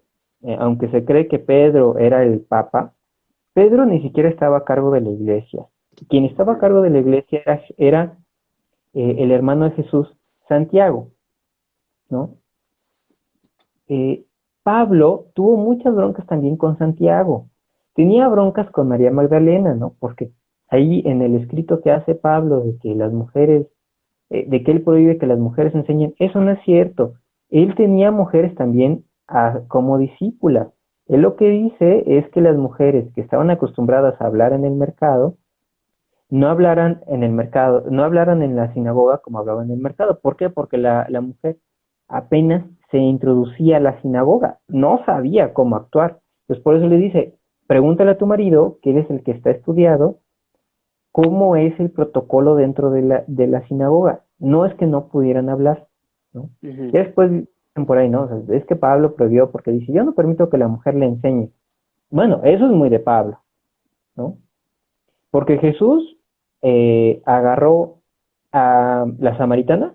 aunque se cree que Pedro era el papa, Pedro ni siquiera estaba a cargo de la iglesia. Quien estaba a Ujú. cargo de la iglesia era el hermano de Jesús, Santiago, ¿no? Eh, Pablo tuvo muchas broncas también con Santiago. Tenía broncas con María Magdalena, ¿no? Porque ahí en el escrito que hace Pablo de que las mujeres, de que él prohíbe que las mujeres enseñen, eso no es cierto. Él tenía mujeres también como discípulas. Él lo que dice es que las mujeres que estaban acostumbradas a hablar en el mercado, no hablaran en el mercado, no hablaran en la sinagoga como hablaban en el mercado. ¿Por qué? Porque la mujer apenas se introducía a la sinagoga, no sabía cómo actuar. Entonces por eso le dice, pregúntale a tu marido, que él es el que está estudiado, cómo es el protocolo dentro de la sinagoga. No es que no pudieran hablar, ¿no? Y Ujú. después dicen por ahí, ¿no? O sea, es que Pablo prohibió porque dice, yo no permito que la mujer le enseñe. Bueno, eso es muy de Pablo, ¿no? Porque Jesús agarró a la samaritana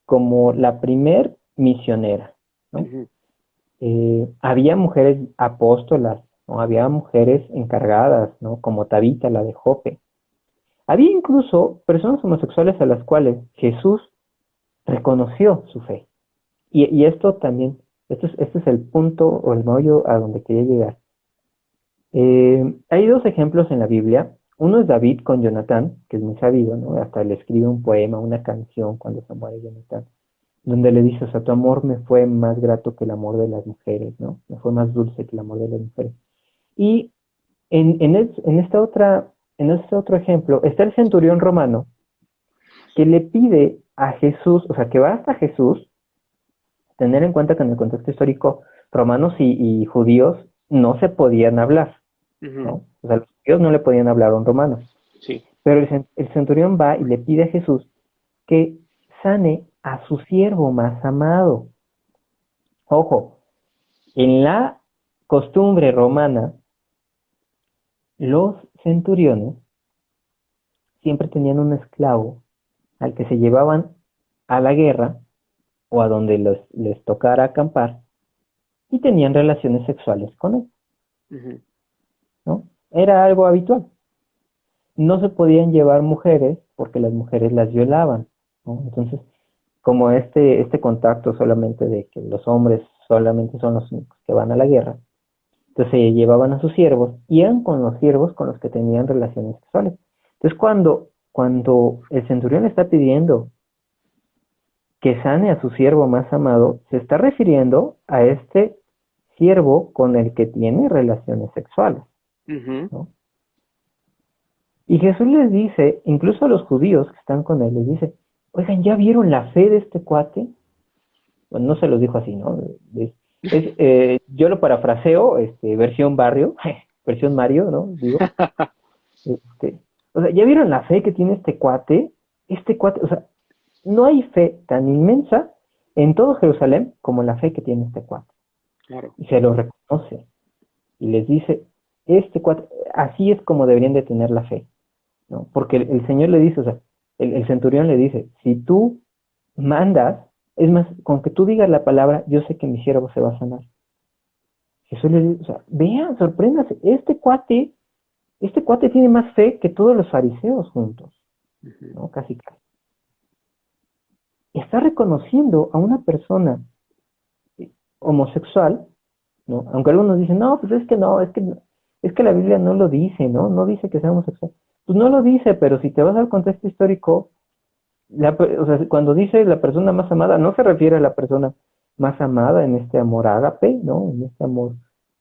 como la primer misionera, ¿no? Ujú. Había mujeres apóstolas, ¿no? Había mujeres encargadas, ¿no? Como Tabita, la de Jope. Había incluso personas homosexuales a las cuales Jesús reconoció su fe. Y esto también, este es el punto o el meollo a donde quería llegar. Hay dos ejemplos en la Biblia. Uno es David con Jonatán, que es muy sabido, ¿no? Hasta le escribe un poema, una canción cuando se muere Jonatán, donde le dice, o sea, tu amor me fue más grato que el amor de las mujeres, ¿no? Me fue más dulce que el amor de las mujeres. Y en este otro ejemplo está el centurión romano que le pide a Jesús, o sea, que va hasta Jesús, tener en cuenta que en el contexto histórico romanos y judíos no se podían hablar, Ujú. ¿no? O sea, los judíos no le podían hablar a un romano. Sí. Pero el centurión va y le pide a Jesús que sane a su siervo más amado. Ojo, en la costumbre romana, los centuriones siempre tenían un esclavo al que se llevaban a la guerra o a donde les tocara acampar y tenían relaciones sexuales con él, Ujú. ¿no? Era algo habitual. No se podían llevar mujeres porque las mujeres las violaban, ¿no? Entonces, como este contacto solamente de que los hombres solamente son los únicos que van a la guerra, entonces se llevaban a sus siervos y eran con los siervos con los que tenían relaciones sexuales. Entonces, cuando el centurión le está pidiendo que sane a su siervo más amado, se está refiriendo a este siervo con el que tiene relaciones sexuales, Ujú. ¿no? Y Jesús les dice, incluso a los judíos que están con él, les dice, oigan, ¿ya vieron la fe de este cuate? Bueno, no se los dijo así, ¿no? Yo lo parafraseo, versión barrio, versión Mario, ¿no? Digo, este, o sea, ¿ya vieron la fe que tiene este cuate? Este cuate, o sea, no hay fe tan inmensa en todo Jerusalén como la fe que tiene este cuate. Claro. Y se lo reconoce y les dice, este cuate, así es como deberían de tener la fe, ¿no? Porque el Señor le dice, o sea, el centurión le dice, si tú mandas, es más, con que tú digas la palabra, yo sé que mi siervo se va a sanar. Jesús le dice, o sea, vean, sorpréndase, este cuate tiene más fe que todos los fariseos juntos, Ujú. ¿no? Casi casi. Está reconociendo a una persona homosexual, ¿no? Aunque algunos dicen, no, pues es que no, es que la Biblia no lo dice, ¿no? No dice que sea homosexual. Pues no lo dice, pero si te vas al contexto histórico, o sea, cuando dice la persona más amada, no se refiere a la persona más amada en este amor ágape, ¿no? En este amor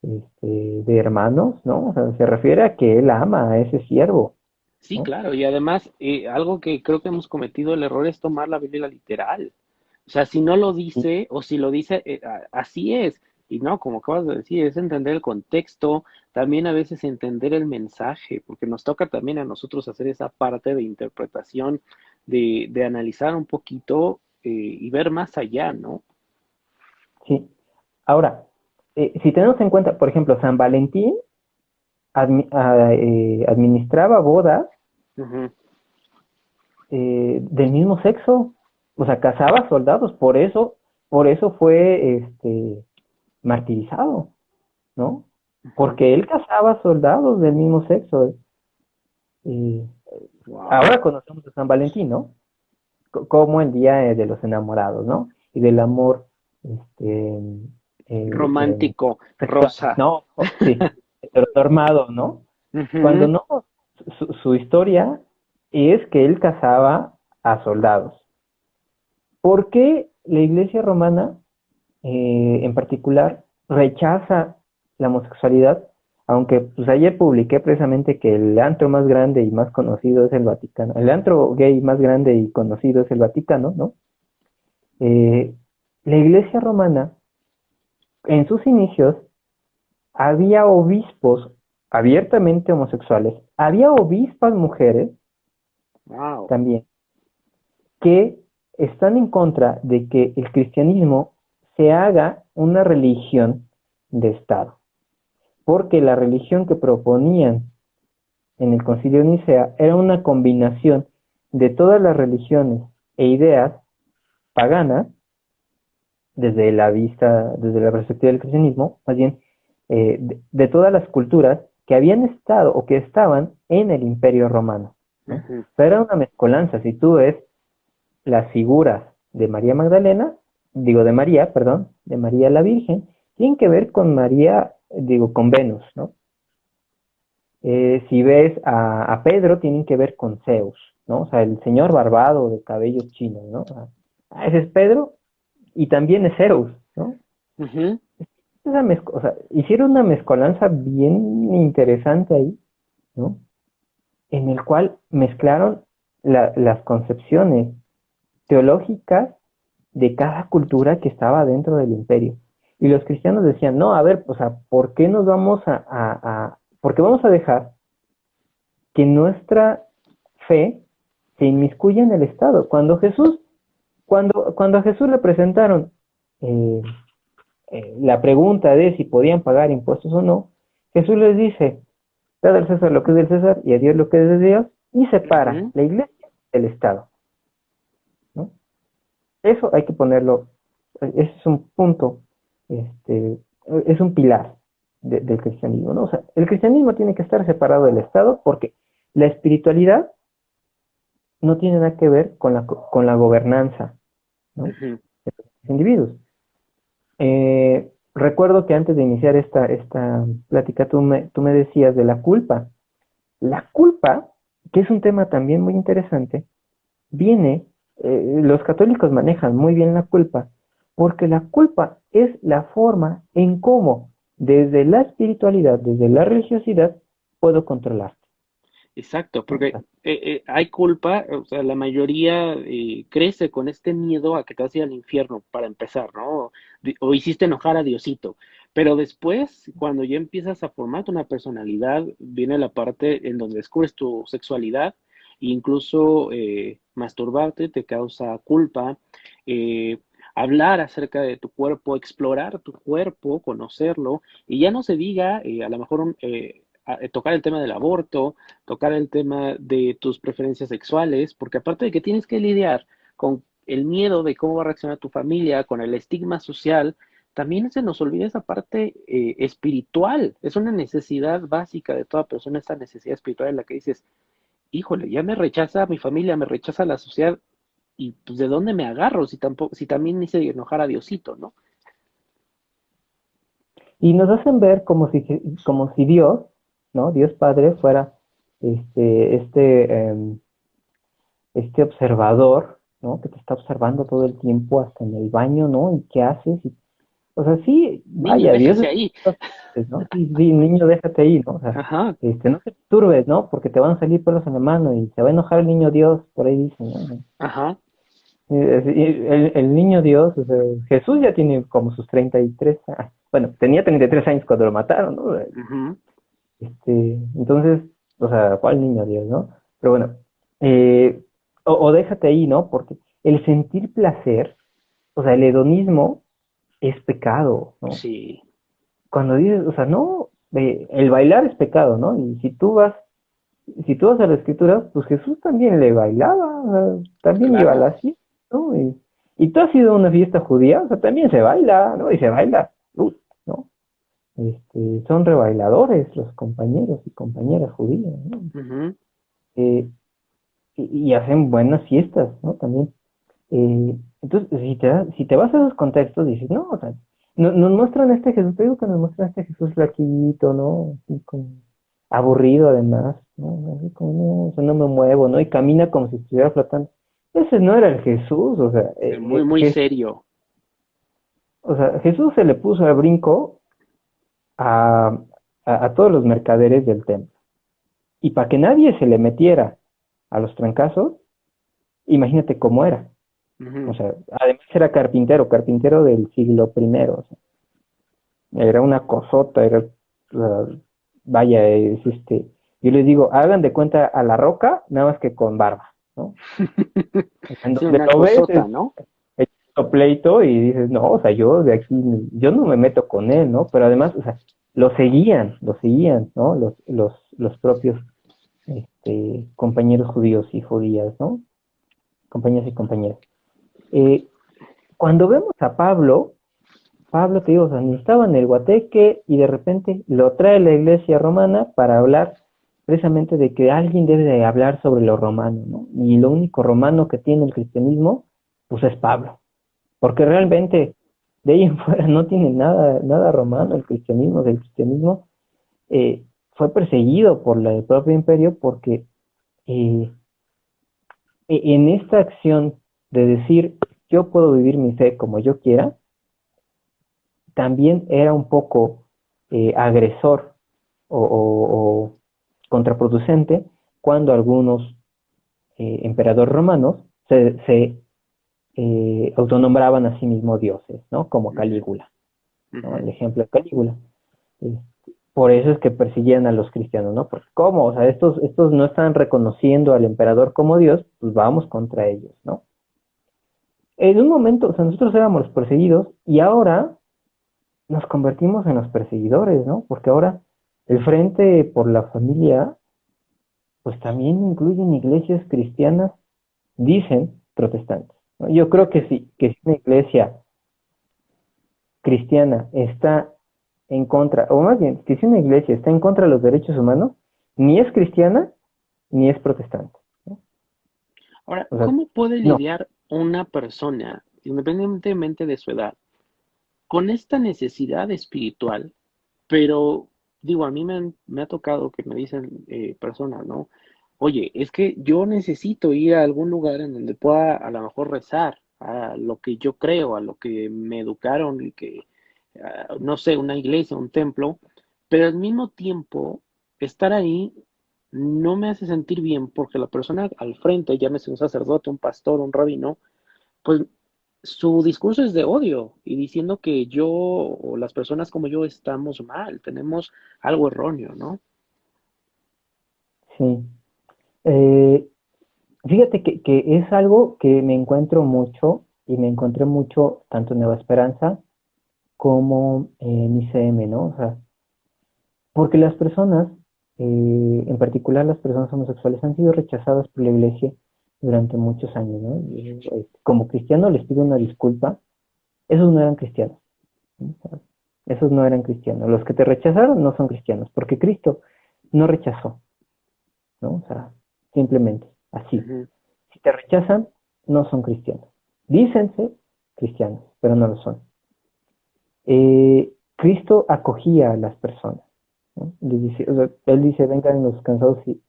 de hermanos, ¿no? O sea, se refiere a que él ama a ese siervo, Sí, ¿no? claro, y además algo que creo que hemos cometido el error es tomar la Biblia literal. O sea, si no lo Sí, dice o si lo dice, así es. Y no, como acabas de decir, es entender el contexto, también a veces entender el mensaje, porque nos toca también a nosotros hacer esa parte de interpretación, de analizar un poquito y ver más allá, ¿no? sí. Ahora, si tenemos en cuenta, por ejemplo, San Valentín administraba bodas Ujú. del mismo sexo, o sea, casaba soldados, por eso fue martirizado, ¿no? Ujú. Porque él casaba soldados del mismo sexo. Eh, Wow. Ahora conocemos a San Valentín, ¿no? Como el día de los enamorados, ¿no? Y del amor, este, Romántico, sexual, rosa. ¿no? Sí, heteronormado, ¿no? Cuando Ujú. no, su historia es que él casaba a soldados. ¿Por qué la Iglesia romana, en particular, rechaza la homosexualidad? Aunque pues ayer publiqué precisamente que el antro más grande y más conocido es el Vaticano. El antro gay más grande y conocido es el Vaticano, ¿no? Eh, la Iglesia romana, en sus inicios, había obispos abiertamente homosexuales, había obispas mujeres Wow. también, que están en contra de que el cristianismo se haga una religión de Estado, porque la religión que proponían en el Concilio de Nicea era una combinación de todas las religiones e ideas paganas desde la perspectiva del cristianismo, más bien de todas las culturas que habían estado o que estaban en el Imperio Romano, ¿no? Ujú. Pero era una mezcolanza. Si tú ves las figuras de María Magdalena, digo de María, perdón, de María la Virgen, tienen que ver con María, digo, con Venus, ¿no? Si ves a Pedro, tienen que ver con Zeus, ¿no? O sea, el señor barbado de cabellos chinos, ¿no? Ese es Pedro y también es Zeus, ¿no? Ujú. O sea, hicieron una mezcolanza bien interesante ahí, ¿no? En el cual mezclaron las concepciones teológicas de cada cultura que estaba dentro del imperio. Y los cristianos decían, no, a ver, o sea, ¿por qué nos vamos por qué vamos a dejar que nuestra fe se inmiscuya en el Estado? Cuando a Jesús le presentaron eh, la pregunta de si podían pagar impuestos o no, Jesús les dice, dad al César lo que es del César y a Dios lo que es de Dios, y separa Ujú. la iglesia del Estado, ¿no? Eso hay que ponerlo, ese es un punto, este, es un pilar del cristianismo, ¿no? O sea, el cristianismo tiene que estar separado del Estado porque la espiritualidad no tiene nada que ver con la gobernanza, ¿no? Ujú. De los individuos. Recuerdo que antes de iniciar esta plática tú me decías de la culpa. La culpa, que es un tema también muy interesante, viene, los católicos manejan muy bien la culpa, porque la culpa es la forma en cómo desde la espiritualidad, desde la religiosidad, puedo controlarte, Exacto, ¿no? O porque sea, hay culpa, o sea, la mayoría crece con este miedo a que te vas a ir al infierno para empezar, ¿no? O hiciste enojar a Diosito. Pero después, cuando ya empiezas a formarte una personalidad, viene la parte en donde descubres tu sexualidad, e incluso masturbarte te causa culpa, eh, hablar acerca de tu cuerpo, explorar tu cuerpo, conocerlo, y ya no se diga, a lo mejor tocar el tema del aborto, tocar el tema de tus preferencias sexuales, porque aparte de que tienes que lidiar con el miedo de cómo va a reaccionar tu familia, con el estigma social, también se nos olvida esa parte espiritual. Es una necesidad básica de toda persona, esa necesidad espiritual en la que dices, híjole, ya me rechaza mi familia, me rechaza la sociedad, y pues de dónde me agarro si tampoco, si también hice enojar a Diosito, ¿no? y nos hacen ver como si Dios, ¿no? Dios Padre fuera este, este, eh, este observador, ¿no? Que te está observando todo el tiempo, hasta en el baño, ¿no? ¿Y qué haces? O sea, sí, Niño, vaya, Dios déjese es, ahí. ¿no? Sí, sí, niño, déjate ahí, ¿no? O sea, Ajá, no te turbes, ¿no? Porque te van a salir pelos en la mano y se va a enojar el niño Dios, por ahí dicen, ¿no? ajá, El niño Dios, o sea, Jesús ya tiene como sus 33 años, bueno, tenía 33 años cuando lo mataron, ¿no? ujú, Entonces, o sea, ¿cuál niño Dios, no? Pero bueno, eh, o déjate ahí, ¿no? Porque el sentir placer, o sea, el hedonismo es pecado, ¿no? sí, Cuando dices, o sea, no, el bailar es pecado, ¿no? Y si tú vas a la escritura, pues Jesús también le bailaba, o sea, también iba a claro. la fiesta, ¿no? Y tú has ido a una fiesta judía, o sea, también se baila, ¿no? Y se baila, ¿no? Son rebailadores los compañeros y compañeras judías, ¿no? Ujú. Eh, y hacen buenas fiestas, ¿no? También. Entonces, si te vas a esos contextos, dices, no, o sea, nos muestran este Jesús, te digo que nos muestran este Jesús flaquito, ¿no? Así como aburrido además, ¿no? Así como, no, o sea, no me muevo, ¿no? Y camina como si estuviera flotando. Ese no era el Jesús, o sea, Muy, muy serio. o sea, Jesús se le puso al brinco a, a todos los mercaderes del templo. Y para que nadie se le metiera a los trancazos, imagínate cómo era. O Ujú. sea, además era carpintero, carpintero del siglo primero. O sea, era una cosota, era, vaya, yo les digo, hagan de cuenta a la roca, nada más que con barba, ¿no? En Sí, donde una lo ves cosota, ¿no? es pleito y dices, no, o sea, yo de aquí, yo no me meto con él, ¿no? Pero además, o sea, lo seguían, ¿no? Los propios compañeros judíos y judías, ¿no? Compañeros y compañeras. Eh, Cuando vemos a Pablo, Pablo, te digo, o sea, ni estaba en el Guateque y de repente lo trae la iglesia romana para hablar precisamente de que alguien debe de hablar sobre lo romano, ¿no? Y lo único romano que tiene el cristianismo, pues es Pablo, porque realmente de ahí en fuera no tiene nada romano el cristianismo, del cristianismo fue perseguido por el propio imperio porque eh, en esta acción de decir yo puedo vivir mi fe como yo quiera, también era un poco agresor o contraproducente cuando algunos emperadores romanos se autonombraban a sí mismos dioses, ¿no? Como Ujú, Calígula, ¿no? ujú. El ejemplo de Calígula. Eh, por eso es que persiguían a los cristianos, ¿no? Porque ¿cómo? O sea, estos no están reconociendo al emperador como Dios, pues vamos contra ellos, ¿no? En un momento, o sea, nosotros éramos los perseguidos y ahora nos convertimos en los perseguidores, ¿no? Porque ahora el Frente por la Familia, pues también incluyen iglesias cristianas, dicen protestantes, ¿no? Yo creo que sí, que si una iglesia cristiana está en contra, o más bien, que si una iglesia está en contra de los derechos humanos, ni es cristiana ni es protestante, ¿no? Ahora, O sea, ¿cómo puede no, lidiar una persona, independientemente de su edad, con esta necesidad espiritual? Pero digo, a mí me ha tocado que me dicen personas, ¿no? Oye, es que yo necesito ir a algún lugar en donde pueda a lo mejor rezar a lo que yo creo, a lo que me educaron y que, no sé, una iglesia, un templo, pero al mismo tiempo estar ahí no me hace sentir bien porque la persona al frente, llámese un sacerdote, un pastor, un rabino, pues su discurso es de odio y diciendo que yo o las personas como yo estamos mal, tenemos algo erróneo, ¿no? sí. Eh, Fíjate que es algo que me encuentro mucho y me encontré mucho tanto en Nueva Esperanza como en ICM, ¿no? O sea, porque las personas, en particular las personas homosexuales, han sido rechazadas por la iglesia durante muchos años, ¿no? Y, como cristiano les pido una disculpa, esos no eran cristianos, ¿no? O sea, esos no eran cristianos. Los que te rechazaron no son cristianos, porque Cristo no rechazó, ¿no? O sea, simplemente, así. Ujú, Si te rechazan, no son cristianos. Dícense cristianos, pero no lo son. Cristo acogía a las personas, ¿no? Dice, o sea, él dice, vengan los cansados y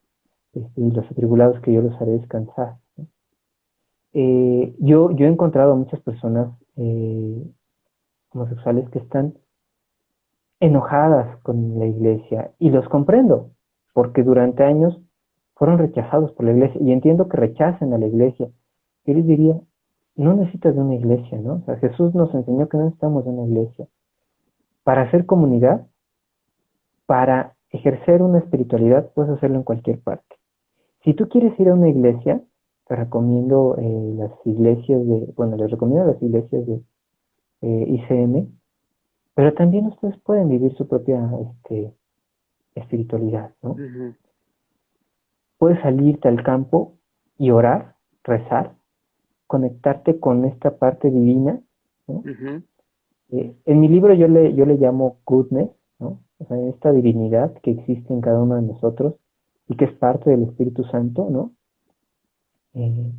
los atribulados que yo los haré descansar, ¿no? Yo he encontrado a muchas personas homosexuales que están enojadas con la iglesia y los comprendo, porque durante años fueron rechazados por la iglesia y entiendo que rechacen a la iglesia. Yo les diría, no necesitas de una iglesia, ¿no? O sea, Jesús nos enseñó que no necesitamos de una iglesia. Para hacer comunidad, para ejercer una espiritualidad, puedes hacerlo en cualquier parte. Si tú quieres ir a una iglesia, te recomiendo las iglesias bueno, les recomiendo las iglesias de ICM, pero también ustedes pueden vivir su propia espiritualidad, ¿no? ujú, Puedes salirte al campo y orar, rezar, conectarte con esta parte divina, ¿no? ujú, En mi libro yo le llamo goodness, ¿no? O sea, esta divinidad que existe en cada uno de nosotros y que es parte del Espíritu Santo, ¿no? Eh,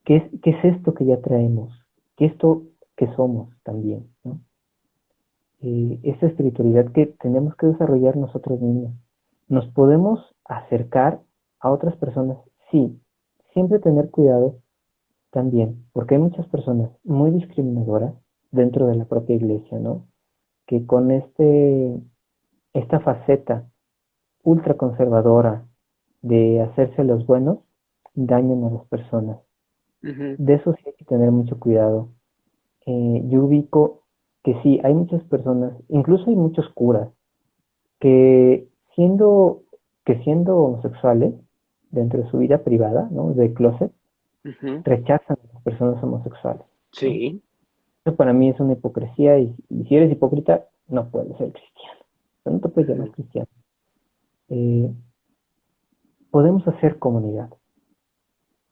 ¿qué es esto que ya traemos? ¿Qué es esto que somos también, ¿no? Esta espiritualidad que tenemos que desarrollar nosotros mismos. Nos podemos acercar a otras personas, sí, siempre tener cuidado también, porque hay muchas personas muy discriminadoras dentro de la propia iglesia, ¿no? Que con esta faceta ultraconservadora de hacerse los buenos, dañan a las personas. ujú. De eso sí hay que tener mucho cuidado. Yo ubico que sí, hay muchas personas, incluso hay muchos curas, que siendo, que siendo homosexuales, dentro de su vida privada, ¿no? De closet, Ujú, rechazan a las personas homosexuales, ¿no? sí, Eso para mí es una hipocresía y si eres hipócrita, no puedes ser cristiano. No te puedes llamar ujú, cristiano. Eh, Podemos hacer comunidad,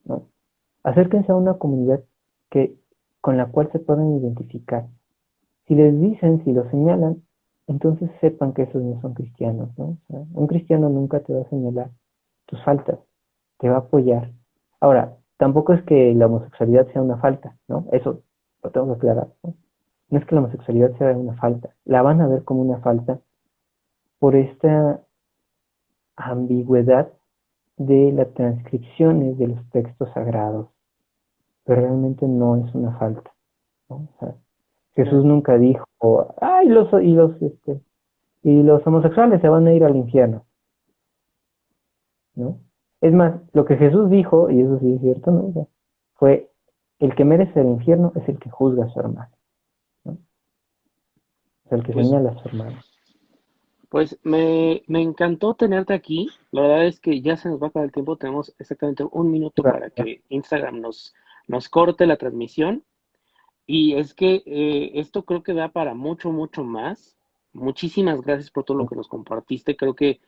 ¿no? Acérquense a una comunidad que, con la cual se puedan identificar. Si les dicen, si lo señalan, entonces sepan que esos no son cristianos, ¿no? O sea, un cristiano nunca te va a señalar tus faltas, te va a apoyar. Ahora, tampoco es que la homosexualidad sea una falta, ¿no? Eso lo tengo que aclarar, ¿no? No es que la homosexualidad sea una falta, la van a ver como una falta por esta ambigüedad de las transcripciones de los textos sagrados, pero realmente no es una falta, ¿no? O sea, Jesús claro. nunca dijo, ay, y los homosexuales se van a ir al infierno, ¿no? Es más, lo que Jesús dijo, y eso sí es cierto, ¿no? O sea, fue, el que merece el infierno es el que juzga a su hermano, ¿no? O sea, el que Pues, señala a su hermano. pues me encantó tenerte aquí. La verdad es que ya se nos va a acabar el tiempo. Tenemos exactamente un minuto para que Instagram nos corte la transmisión. Y es que esto creo que da para mucho, mucho más. Muchísimas gracias por todo lo que nos compartiste. Creo que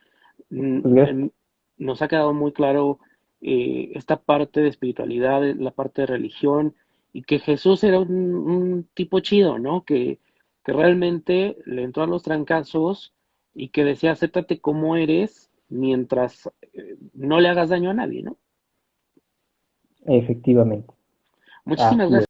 mm, Pues gracias. em, nos ha quedado muy claro esta parte de espiritualidad, la parte de religión, y que Jesús era un tipo chido, ¿no? Que que realmente le entró a los trancazos y que decía, acéptate como eres mientras no le hagas daño a nadie, ¿no? Efectivamente, Muchísimas así gracias. es.